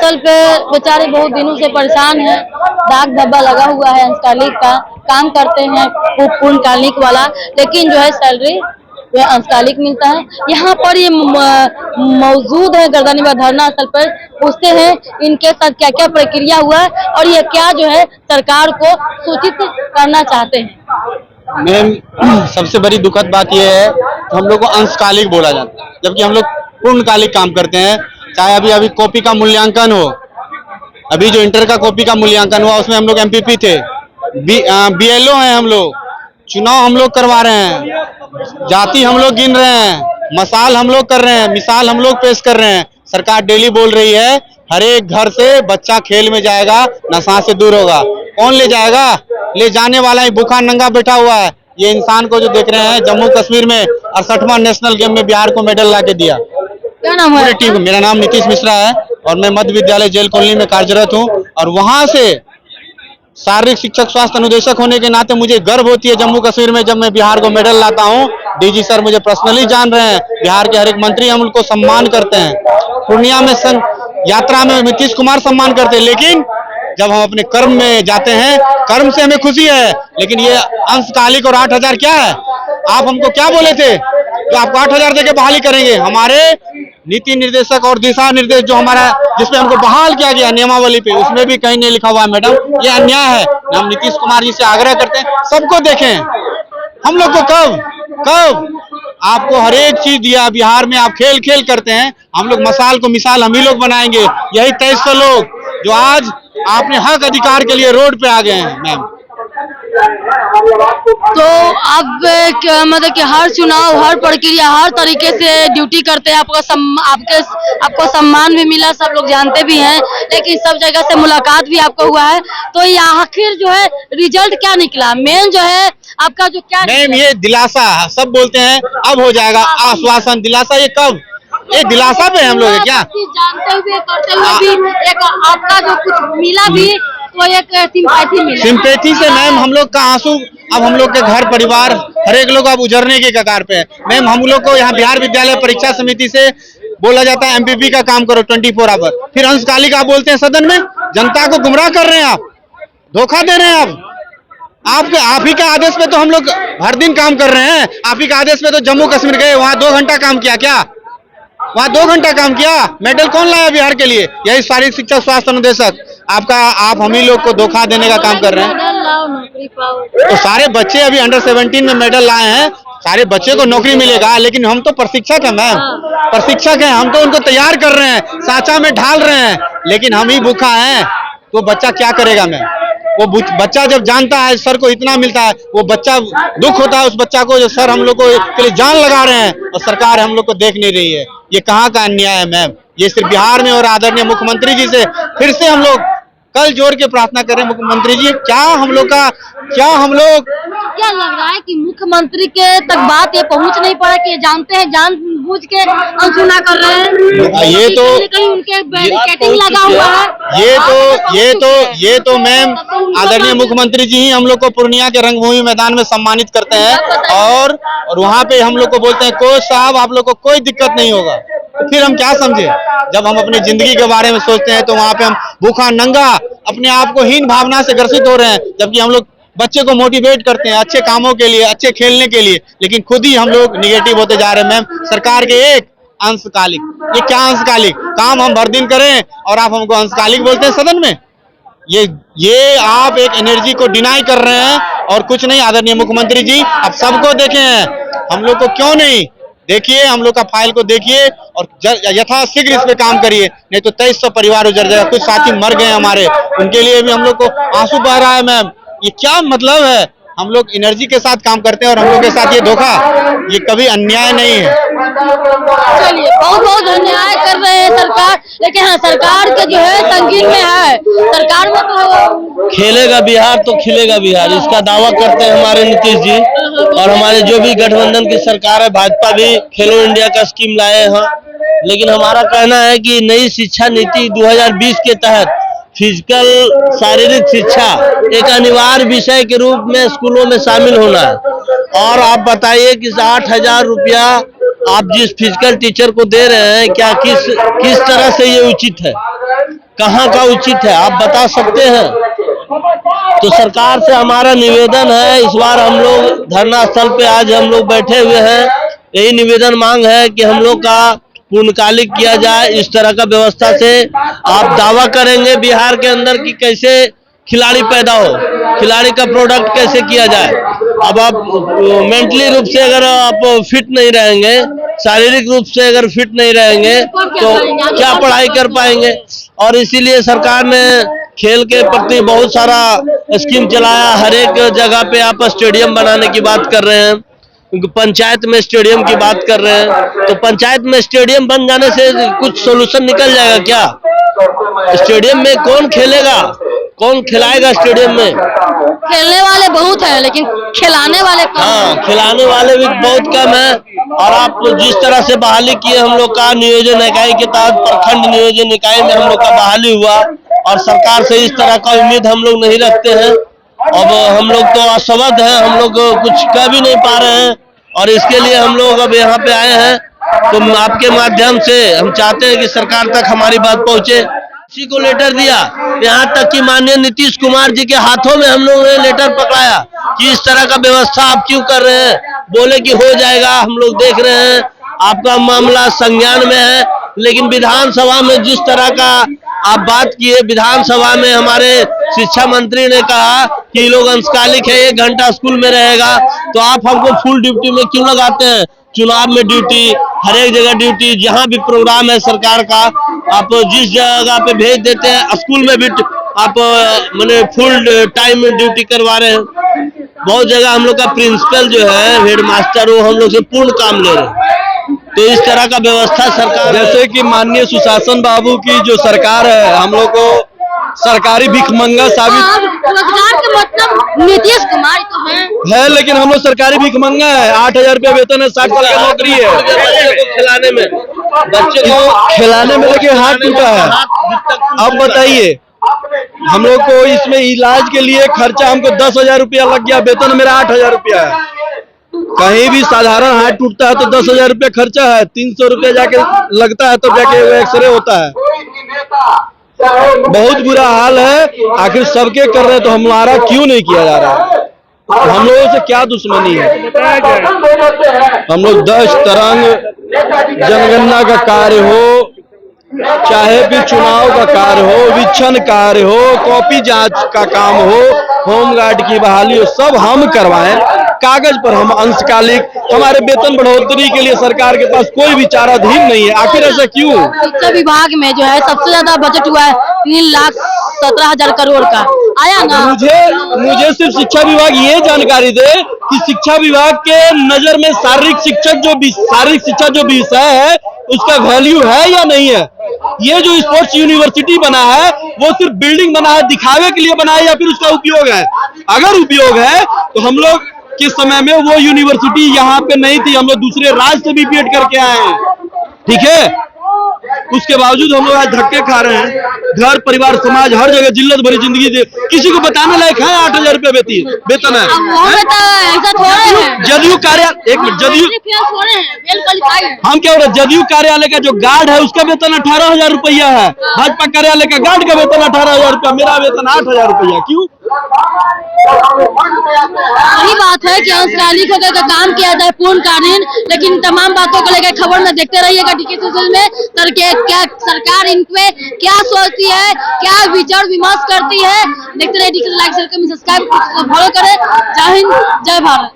Portal पे बेचारे बहुत दिनों से परेशान हैं। डाक धब्बा लगा हुआ है, अंशकालिक का काम करते हैं पूर्णकालिक वाला, लेकिन जो है सैलरी वह अंशकालिक मिलता है। यहाँ पर ये मौजूद है गर्दनीबाग धरना स्थल पर, पूछते हैं इनके साथ क्या क्या प्रक्रिया हुआ है और ये क्या जो है सरकार को सूचित करना चाहते हैं। मैम, सबसे बड़ी दुखद बात यह है तो हम लोग को अंशकालिक बोला जाता है, जबकि हम लोग पूर्णकालिक काम करते हैं। चाहे अभी कॉपी का मूल्यांकन हो, अभी जो इंटर का कॉपी का मूल्यांकन हुआ उसमें हम लोग एमपीपी थे, बीएलओ हैं, हम लोग चुनाव हम लोग करवा रहे हैं, जाति हम लोग गिन रहे हैं, मसाल हम लोग कर रहे हैं, मिसाल हम लोग पेश कर रहे हैं। सरकार डेली बोल रही है हर एक घर से बच्चा खेल में जाएगा, नशा से दूर होगा। कौन ले जाएगा? ले जाने वाला ही भूखा नंगा बैठा हुआ है। ये इंसान को जो देख रहे हैं, जम्मू कश्मीर में 68वां नेशनल गेम में बिहार को मेडल ला के दिया। क्या नाम है? टीम, मेरा नाम नीतीश मिश्रा है और मैं मध्य विद्यालय जेल कॉलोनी में कार्यरत हूँ। और वहां से शारीरिक शिक्षक स्वास्थ्य अनुदेशक होने के नाते मुझे गर्व होती है जम्मू कश्मीर में जब मैं बिहार को मेडल लाता हूँ। डीजी सर मुझे पर्सनली जान रहे हैं, बिहार के हर एक मंत्री हम उनको सम्मान करते हैं। पूर्णिया में यात्रा में नीतीश कुमार सम्मान करते हैं, लेकिन जब हम अपने कर्म में जाते हैं, कर्म से हमें खुशी है। लेकिन ये अंशकालिक और 8,000 क्या है? आप हमको क्या बोले थे जो आपको 8,000 देके बहाली करेंगे? हमारे नीति निर्देशक और दिशा निर्देश जो हमारा जिसमें हमको बहाल किया गया नियमावली पे, उसमें भी कहीं नहीं लिखा हुआ है मैडम, ये अन्याय है। हम नीतीश कुमार जी से आग्रह करते हैं सबको देखें। हम लोग को कब आपको हर एक चीज दिया, बिहार में आप खेल खेल करते हैं, हम लोग मसाल को मिसाल हम ही लोग बनाएंगे। यही 2300 लोग जो आज आपने हक अधिकार के लिए रोड पे आ गए हैं मैम। तो अब मतलब कि हर चुनाव, हर प्रक्रिया, हर तरीके से ड्यूटी करते हैं, आपको सम्मान भी मिला, सब लोग जानते भी हैं, लेकिन सब जगह से मुलाकात भी आपको हुआ है। तो ये आखिर जो है रिजल्ट क्या निकला? मेन जो है आपका जो क्या मैम, ये दिलासा सब बोलते हैं अब हो जाएगा, आश्वासन, दिलासा, ये कब? ये दिलासा पे हम लोग है क्या? जानते हुए करते हुए भी एक आपका जो कुछ मिला भी तो एक सिंपैथी मिला। सिंपैथी से मैम हम लोग का आंसू, अब हम लोग के घर परिवार हर एक लोग अब उजरने के कगार पे है। मैम, हम लोग को यहाँ बिहार विद्यालय परीक्षा समिति से बोला जाता है एमपीपी का काम करो 24 आवर, फिर अंशकालिक आप बोलते हैं सदन में। जनता को गुमराह कर रहे हैं आप, धोखा दे रहे हैं आप ही के आदेश पे तो हम लोग हर दिन काम कर रहे हैं। आप ही के आदेश पे तो जम्मू कश्मीर गए, वहाँ 2 घंटा काम किया क्या? वहाँ 2 घंटा काम किया? मेडल कौन लाया बिहार के लिए? यही शारीरिक शिक्षा स्वास्थ्य अनुदेशक आप हम ही लोग को धोखा देने का काम कर रहे हैं। तो सारे बच्चे अभी अंडर 17 में मेडल लाए हैं, सारे बच्चे को नौकरी मिलेगा, लेकिन हम तो प्रशिक्षक हैं मैम, प्रशिक्षक हैं, हम तो उनको तैयार कर रहे हैं, सांचा में ढाल रहे हैं, लेकिन हम ही भूखा हैं। तो बच्चा क्या करेगा मैम? वो बच्चा जब जानता है सर को इतना मिलता है, वो बच्चा दुख होता है उस बच्चा को जो सर हम लोग को के लिए जान लगा रहे हैं और सरकार हम लोग को देख नहीं रही है। ये कहाँ का अन्याय है मैम? ये सिर्फ बिहार में। और आदरणीय मुख्यमंत्री जी से फिर से हम लोग कल जोर के प्रार्थना करें, मुख्यमंत्री जी क्या लग रहा है कि मुख्यमंत्री के तक बात ये पहुंच नहीं पड़ा कि ये जानते हैं जानबूझ के अनसुना कर रहे हैं? ये तो कहीं उनके बैरिकेडिंग लगा हुआ है। ये तो मैम आदरणीय मुख्यमंत्री जी ही हम लोग को पूर्णिया के रंगभूमि मैदान में सम्मानित करते हैं और वहाँ पे हम लोग को बोलते हैं कोच साहब आप लोग को कोई दिक्कत नहीं होगा। तो फिर हम क्या समझे? जब हम अपनी जिंदगी के बारे में सोचते हैं तो वहाँ पे हम भूखा नंगा अपने आप को हीन भावना से ग्रसित हो रहे हैं, जबकि हम लोग बच्चे को मोटिवेट करते हैं अच्छे कामों के लिए, अच्छे खेलने के लिए, लेकिन खुद ही हम लोग निगेटिव होते जा रहे हैं मैम। सरकार के एक अंशकालिक, ये क्या अंशकालिक काम हम भर दिन करें और आप हमको अंशकालिक बोलते हैं सदन में? ये आप एक एनर्जी को डिनाई कर रहे हैं और कुछ नहीं। आदरणीय मुख्यमंत्री जी आप सबको देखे हैं, हम लोग को क्यों नहीं देखिए? हम लोग का फाइल को देखिए और यथाशीघ्र इस पे काम करिए, नहीं तो 2300 परिवार उजड़ जाएगा। कुछ साथी मर गए हमारे, उनके लिए भी हम लोग को आंसू बह रहा है मैम। ये क्या मतलब है? हम लोग एनर्जी के साथ काम करते हैं और हम लोग के साथ ये धोखा, ये कभी अन्याय नहीं है। चलिए बहुत अन्याय कर रहे हैं सरकार, लेकिन हाँ सरकार के जो है संगीन में है, सरकार में तो खेलेगा बिहार तो खिलेगा बिहार, इसका दावा करते हैं हमारे नीतीश जी। और हमारे जो भी गठबंधन की सरकार है, भाजपा भी खेलो इंडिया का स्कीम लाए हैं, लेकिन हमारा कहना है कि नई शिक्षा नीति 2020 के तहत फिजिकल शारीरिक शिक्षा एक अनिवार्य विषय के रूप में स्कूलों में शामिल होना है। और आप बताइए कि 8,000 रुपया आप जिस फिजिकल टीचर को दे रहे हैं, क्या किस तरह से ये उचित है? कहाँ का उचित है, आप बता सकते हैं? तो सरकार से हमारा निवेदन है, इस बार हम लोग धरना स्थल पे आज हम लोग बैठे हुए हैं, यही निवेदन मांग है कि हम लोग का पूर्णकालिक किया जाए। इस तरह का व्यवस्था से आप दावा करेंगे बिहार के अंदर कि कैसे खिलाड़ी पैदा हो, खिलाड़ी का प्रोडक्ट कैसे किया जाए। अब आप मेंटली रूप से अगर आप फिट नहीं रहेंगे, शारीरिक रूप से अगर फिट नहीं रहेंगे तो क्या पढ़ाई कर पाएंगे। और इसीलिए सरकार ने खेल के प्रति बहुत सारा स्कीम चलाया। हर एक जगह पे आप स्टेडियम बनाने की बात कर रहे हैं, पंचायत में स्टेडियम की बात कर रहे हैं। तो पंचायत में स्टेडियम बन जाने से कुछ सोल्यूशन निकल जाएगा क्या? स्टेडियम में कौन खेलेगा, कौन खिलाएगा? स्टेडियम में खेलने वाले बहुत हैं लेकिन खिलाने वाले कम हैं। हाँ, खिलाने वाले भी बहुत कम है। और आप जिस तरह से बहाली किए हम लोग का नियोजन इकाई के तहत, प्रखंड नियोजन इकाई में हम लोग का बहाली हुआ, और सरकार से इस तरह का उम्मीद हम लोग नहीं रखते हैं। अब हम लोग तो असमर्थ हैं, हम लोग कुछ कह भी नहीं पा रहे हैं, और इसके लिए हम लोग अब यहाँ पे आए हैं। तो आपके माध्यम से हम चाहते हैं कि सरकार तक हमारी बात पहुँचे। किसी को लेटर दिया, यहाँ तक कि माननीय नीतीश कुमार जी के हाथों में हम लोगों ने लेटर पकड़ाया कि इस तरह का व्यवस्था आप क्यों कर रहे हैं। बोले कि हो जाएगा, हम लोग देख रहे हैं, आपका मामला संज्ञान में है। लेकिन विधानसभा में जिस तरह का आप बात किए, विधानसभा में हमारे शिक्षा मंत्री ने कहा कि ये लोग अंशकालिक है, 1 घंटा स्कूल में रहेगा, तो आप हमको फुल ड्यूटी में क्यों लगाते हैं? चुनाव में ड्यूटी, हर एक जगह ड्यूटी, जहां भी प्रोग्राम है सरकार का आप जिस जगह पे भेज देते हैं, स्कूल में भी आप माने फुल टाइम ड्यूटी करवा रहे हैं। बहुत जगह हम लोग का प्रिंसिपल जो है, हेडमास्टर, वो हम लोग से पूर्ण काम ले रहे हैं। तो इस तरह का व्यवस्था सरकार, जैसे कि माननीय सुशासन बाबू की जो सरकार है, हम लोग को सरकारी भिखमंगा साबित, रोजगार के मतलब नीतीश कुमार तो है, लेकिन हम लोग सरकारी भिखमंगा है। 8,000 रुपया वेतन है, 60 साल की नौकरी है। बच्चे को खिलाने में, बच्चे को खिलाने में लेके हाथ टूटा है। अब बताइए, हम लोग को इसमें इलाज के लिए खर्चा हमको 10,000 रुपया लग गया, वेतन मेरा 8,000 रुपया है। कहीं भी साधारण हाथ टूटता है तो 10,000 रुपया खर्चा है, 300 रुपया जाके लगता है, तो जाके एक्सरे होता है। बहुत बुरा हाल है। आखिर सबके कर रहे हैं तो हमारा क्यों नहीं किया जा रहा है? हम लोगों से क्या दुश्मनी है? हम लोग 10 तरंग जनगणना का कार्य हो, चाहे फिर चुनाव का कार्य हो, विक्षण कार्य हो, कॉपी जांच का काम हो, होमगार्ड की बहाली हो, सब हम करवाएं। कागज पर हम अंशकालिक, हमारे वेतन बढ़ोतरी के लिए सरकार के पास कोई विचाराधीन नहीं है। आखिर ऐसा क्यों? शिक्षा विभाग में जो है सबसे ज्यादा बजट हुआ है 3,17,000 करोड़ का आया ना। मुझे सिर्फ शिक्षा विभाग ये जानकारी दे कि शिक्षा विभाग के नजर में शारीरिक शिक्षा जो विषय है उसका वैल्यू है या नहीं है? ये जो स्पोर्ट्स यूनिवर्सिटी बना है वो सिर्फ बिल्डिंग बना है, दिखावे के लिए बना है, या फिर उसका उपयोग है? अगर उपयोग है तो हम लोग के समय में वो यूनिवर्सिटी यहाँ पे नहीं थी, हम लोग दूसरे राज्य से भी बीएड करके आए हैं, ठीक है? उसके बावजूद हम लोग आज धक्के खा रहे हैं। घर परिवार समाज हर जगह जिल्लत भरी जिंदगी दे, किसी को बताने लायक है 8,000 रुपया वेतन है। जदयू कार्यालय, एक मिनट, जदयू हम क्या हो रहे, जदयू कार्यालय का जो गार्ड है उसका वेतन 18,000 रुपया है, भाजपा कार्यालय का गार्ड का वेतन 18,000 रुपया, मेरा वेतन 8,000 रुपया। क्यों? वही बात है कि अंशकालिक होकर का काम किया जाए पूर्णकालीन, लेकिन तमाम बातों को लेकर खबर में देखते रहिएगा DK में क्या सरकार इन पे क्या सोचती है, क्या विचार विमर्श करती है। देखते रहिए DK like, share, subscribe, follow करें। जय हिंद, जय भारत।